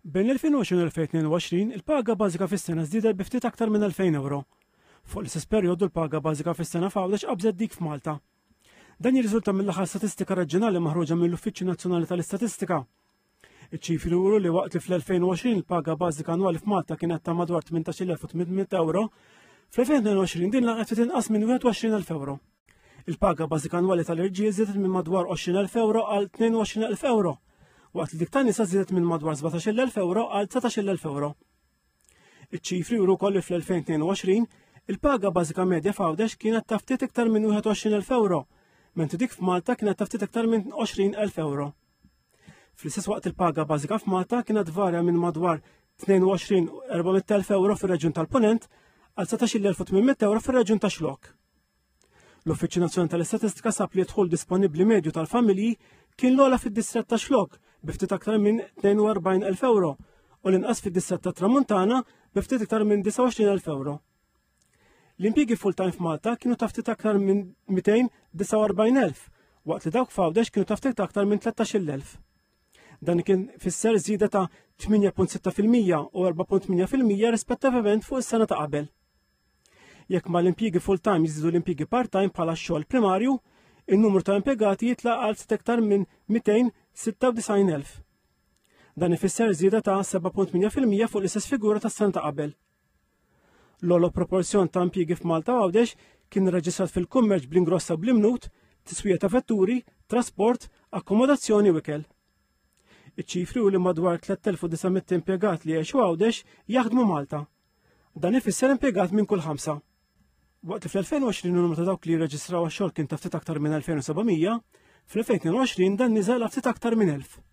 Bejn l-2020 u l-2022 il-paga bażika fis-sena żdiedet bi ftit aktar minn 2000 euro. Fuq l-istess perjodu l-paga bażika fis-sena f'Għawdex qabżet dik f'Malta. Dan jirriżulta mill-aħħar statistika reġjonali maħruġa mill-Uffiċċju Nazzjonali tal-Istatistika. Iċ-ċifri juru li waqt li fl-2020 il-paga bażika annwali f'Malta kienet ta' madwar 18,800 euro, fl-2022 din laqgħet tinqas minn 21,000 euro. Il-paga bażika annwali tal-irġiel żiedet minn madwar 20,000 euro għal 22,000 euro, waqt li dik tan-nisa żiedet minn madwar 17,000 euro għal 19,000 euro. Iċ-ċifri juru wkoll li fl-2022 il-paga bażika medja f'Għawdex kienet ta' ftit iktar minn 21,000 euro, mentre dik f'Malta kienet ta' ftit iktar minn 20,000 euro. Fl-istess waqt il-paga bażika f'Malta kienet varja minn madwar 22,400 euro fir-reġjun tal-Punent għal 19,800 euro fir-reġjun ta' Xlok. L-Uffiċċju Nazzjonali tal-Istatistika sab li dħul disponibbli medju tal-familji kien l-ogħla fid-distrett ta' Xlok bi ftit aktar minn 42,000 euro u l-inqas fid-distrett ta' Tramuntana bi ftit iktar minn 29,000 euro. L-impjiegi full-time f'Malta kienu ta' ftit aktar minn 249,000, waqt li dawk f'Għawdex kienu ta' ftit aktar minn 13,000. Dan kien fisser żieda ta' 8.6% u 4.8% rispettivament fuq is-sena ta' qabel. Jekk ma l-impjiegi full-time jiżidu l-impjiegi part-time bħala x-xogħol primarju, in-numru ta' impjegati jitlaq għal ftit iktar minn 296,000. Dan ifisser żieda ta' 7.8% fuq l-istess figura tas-sena ta' qabel. L-ogħla proporzjon ta' impjiegi f'Malta u Għawdex kien reġistrat fil-kummerċ bl-ingrossa bl-imnut, tiswija ta' vetturi, trasport, akkomodazzjoni u ikel. Iċ-ċifri u li madwar 3,900 impjegat li jgħixu Għawdex jaħdmu Malta. Dan ifisser impjegat minn kull 5. Waqt li fl-2020 numru ta' dawk li jirreġistraw għax-xogħol kien ta' ftit aktar minn 2,700, fl-2022 dan niżel ftit aktar minn 1,000.